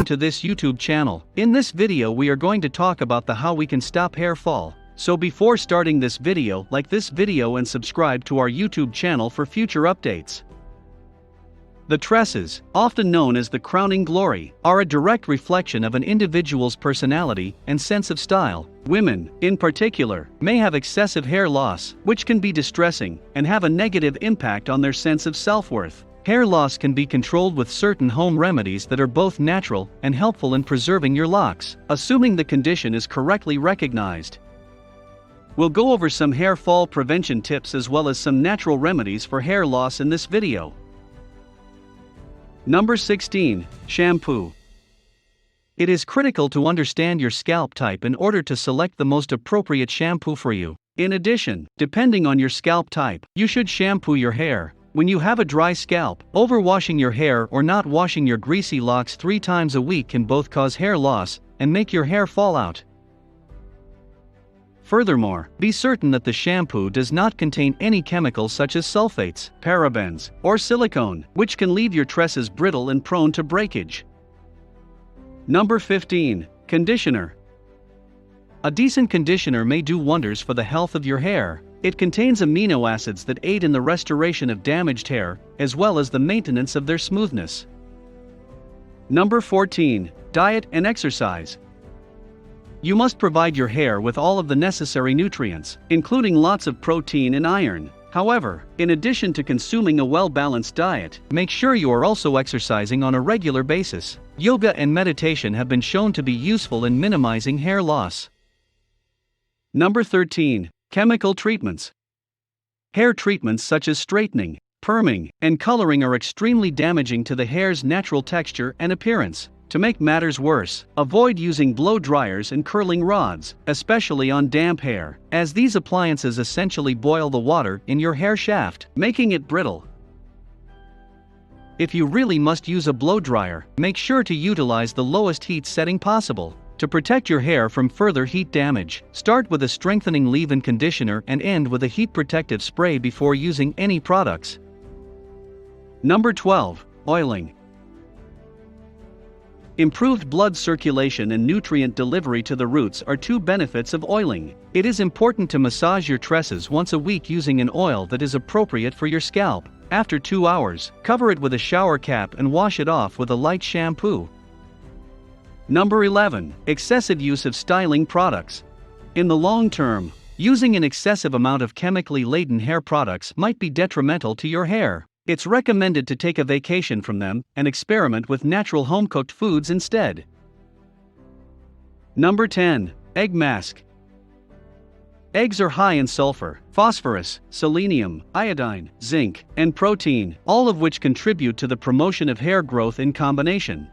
to this YouTube channel. In this video we are going to talk about how we can stop hair fall. So before starting this video, like this video and subscribe to our YouTube channel for future updates. The tresses, often known as the crowning glory, are a direct reflection of an individual's personality and sense of style. Women, in particular, may have excessive hair loss, which can be distressing and have a negative impact on their sense of self-worth. Hair loss can be controlled with certain home remedies that are both natural and helpful in preserving your locks, assuming the condition is correctly recognized. We'll go over some hair fall prevention tips as well as some natural remedies for hair loss in this video. Number 16. Shampoo. It is critical to understand your scalp type in order to select the most appropriate shampoo for you. In addition, depending on your scalp type, you should shampoo your hair. When you have a dry scalp, overwashing your hair or not washing your greasy locks 3 times a week can both cause hair loss and make your hair fall out. Furthermore, be certain that the shampoo does not contain any chemicals such as sulfates, parabens, or silicone, which can leave your tresses brittle and prone to breakage. Number 15. Conditioner. A decent conditioner may do wonders for the health of your hair. It contains amino acids that aid in the restoration of damaged hair, as well as the maintenance of their smoothness. Number 14. Diet and exercise. You must provide your hair with all of the necessary nutrients, including lots of protein and iron. However, in addition to consuming a well-balanced diet, make sure you are also exercising on a regular basis. Yoga and meditation have been shown to be useful in minimizing hair loss. Number 13. Chemical treatments. Hair treatments such as straightening, perming, and coloring are extremely damaging to the hair's natural texture and appearance. To make matters worse, avoid using blow dryers and curling rods, especially on damp hair, as these appliances essentially boil the water in your hair shaft, making it brittle. If you really must use a blow dryer, make sure to utilize the lowest heat setting possible. To protect your hair from further heat damage, start with a strengthening leave-in conditioner and end with a heat protective spray before using any products. Number 12. Oiling. Improved blood circulation and nutrient delivery to the roots are 2 benefits of oiling. It is important to massage your tresses once a week using an oil that is appropriate for your scalp. After 2 hours, cover it with a shower cap and wash it off with a light shampoo. Number 11. Excessive use of styling products. In the long term, using an excessive amount of chemically laden hair products might be detrimental to your hair. It's recommended to take a vacation from them and experiment with natural home-cooked foods instead. Number 10. Egg mask. Eggs are high in sulfur, phosphorus, selenium, iodine, zinc, and protein, all of which contribute to the promotion of hair growth in combination.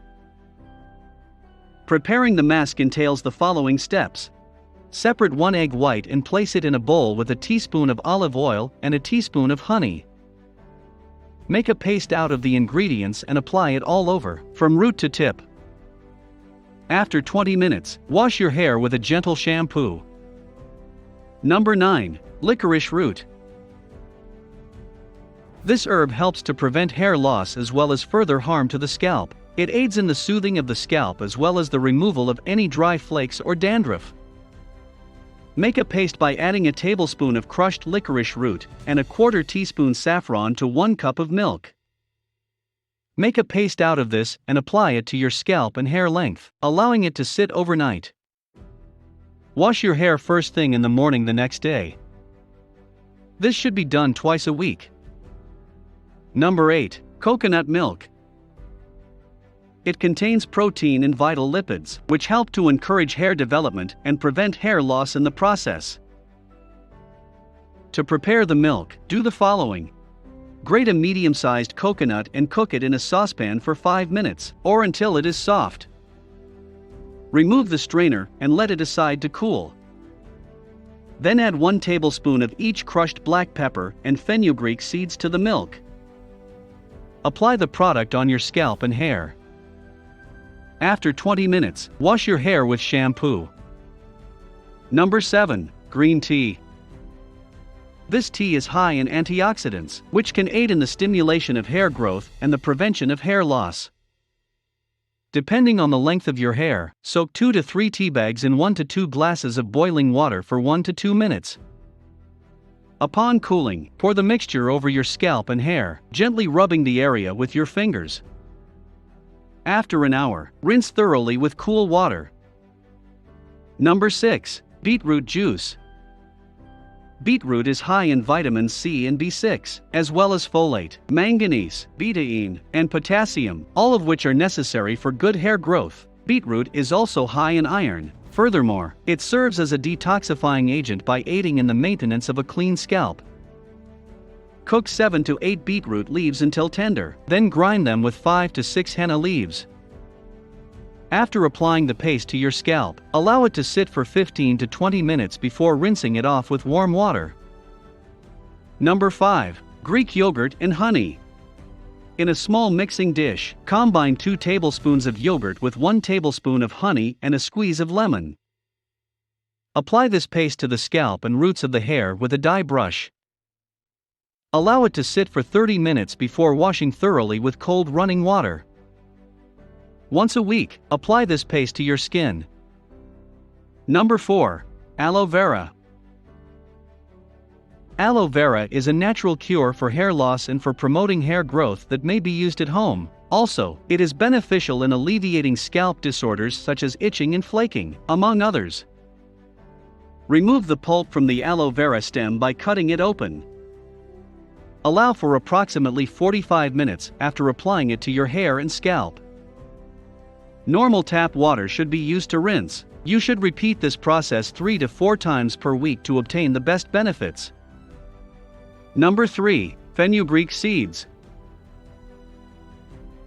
Preparing the mask entails the following steps. Separate 1 egg white and place it in a bowl with a teaspoon of olive oil and a teaspoon of honey. Make a paste out of the ingredients and apply it all over, from root to tip. After 20 minutes, wash your hair with a gentle shampoo. Number 9. Licorice root. This herb helps to prevent hair loss as well as further harm to the scalp. It aids in the soothing of the scalp as well as the removal of any dry flakes or dandruff. Make a paste by adding a tablespoon of crushed licorice root and a 1/4 teaspoon saffron to 1 cup of milk. Make a paste out of this and apply it to your scalp and hair length, allowing it to sit overnight. Wash your hair first thing in the morning the next day. This should be done twice a week. Number 8. Coconut milk. It contains protein and vital lipids, which help to encourage hair development and prevent hair loss in the process. To prepare the milk, do the following. Grate a medium-sized coconut and cook it in a saucepan for 5 minutes, or until it is soft. Remove the strainer and let it aside to cool. Then add 1 tablespoon of each crushed black pepper and fenugreek seeds to the milk. Apply the product on your scalp and hair. After 20 minutes, wash your hair with shampoo. Number 7. Green tea. This tea is high in antioxidants, which can aid in the stimulation of hair growth and the prevention of hair loss. Depending on the length of your hair, soak 2 to 3 tea bags in 1 to 2 glasses of boiling water for 1 to 2 minutes. Upon cooling, pour the mixture over your scalp and hair, gently rubbing the area with your fingers. After an hour, rinse thoroughly with cool water. Number 6. Beetroot Juice. Beetroot is high in vitamins C and B6, as well as folate, manganese, betaine, and potassium, all of which are necessary for good hair growth. Beetroot is also high in iron. Furthermore, it serves as a detoxifying agent by aiding in the maintenance of a clean scalp. Cook 7 to 8 beetroot leaves until tender, then grind them with 5 to 6 henna leaves. After applying the paste to your scalp, allow it to sit for 15 to 20 minutes before rinsing it off with warm water. Number 5. Greek yogurt and honey. In a small mixing dish, combine 2 tablespoons of yogurt with 1 tablespoon of honey and a squeeze of lemon. Apply this paste to the scalp and roots of the hair with a dye brush. Allow it to sit for 30 minutes before washing thoroughly with cold running water. Once a week, apply this paste to your skin. Number 4. Aloe Vera. Aloe vera is a natural cure for hair loss and for promoting hair growth that may be used at home. Also, it is beneficial in alleviating scalp disorders such as itching and flaking, among others. Remove the pulp from the aloe vera stem by cutting it open. Allow for approximately 45 minutes after applying it to your hair and scalp. Normal tap water should be used to rinse. You should repeat this process 3 to 4 times per week to obtain the best benefits. Number 3. Fenugreek Seeds.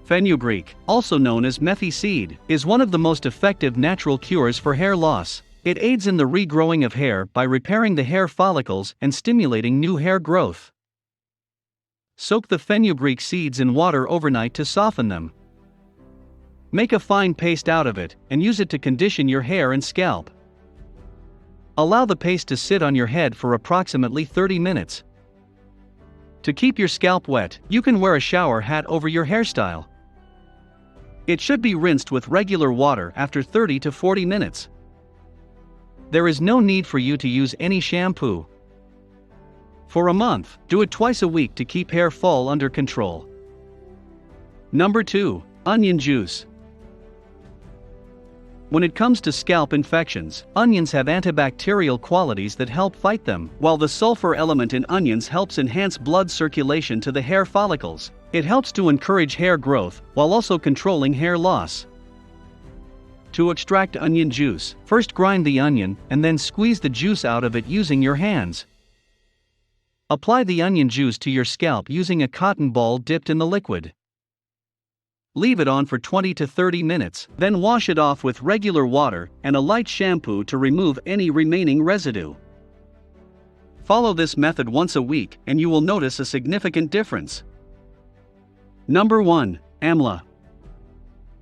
Fenugreek, also known as methy seed, is one of the most effective natural cures for hair loss. It aids in the regrowing of hair by repairing the hair follicles and stimulating new hair growth. Soak the fenugreek seeds in water overnight to soften them. Make a fine paste out of it and use it to condition your hair and scalp. Allow the paste to sit on your head for approximately 30 minutes. To keep your scalp wet, you can wear a shower hat over your hairstyle. It should be rinsed with regular water after 30 to 40 minutes. There is no need for you to use any shampoo. For a month, do it twice a week to keep hair fall under control. Number 2. Onion Juice. When it comes to scalp infections, onions have antibacterial qualities that help fight them, while the sulfur element in onions helps enhance blood circulation to the hair follicles. It helps to encourage hair growth, while also controlling hair loss. To extract onion juice, first grind the onion and then squeeze the juice out of it using your hands. Apply the onion juice to your scalp using a cotton ball dipped in the liquid. Leave it on for 20 to 30 minutes, then wash it off with regular water and a light shampoo to remove any remaining residue. Follow this method once a week and you will notice a significant difference. Number 1. Amla.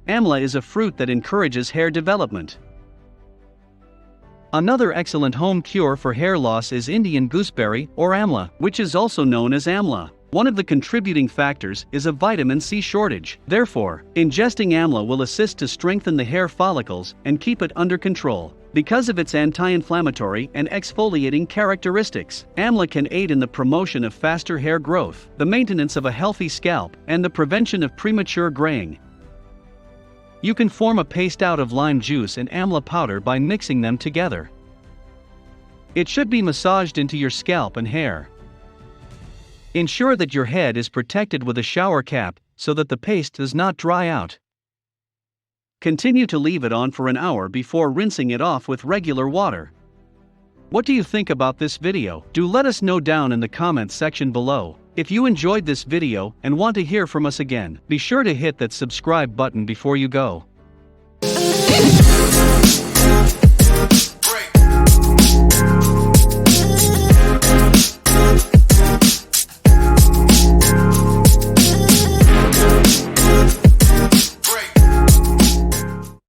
Amla is a fruit that encourages hair development. Another excellent home cure for hair loss is Indian gooseberry or amla, which is also known as amla. One of the contributing factors is a vitamin C shortage. Therefore, ingesting amla will assist to strengthen the hair follicles and keep it under control. Because of its anti-inflammatory and exfoliating characteristics, amla can aid in the promotion of faster hair growth, the maintenance of a healthy scalp, and the prevention of premature graying. You can form a paste out of lime juice and amla powder by mixing them together. It should be massaged into your scalp and hair. Ensure that your head is protected with a shower cap so that the paste does not dry out. Continue to leave it on for an hour before rinsing it off with regular water. What do you think about this video? Do let us know down in the comments section below. If you enjoyed this video and want to hear from us again, be sure to hit that subscribe button before you go.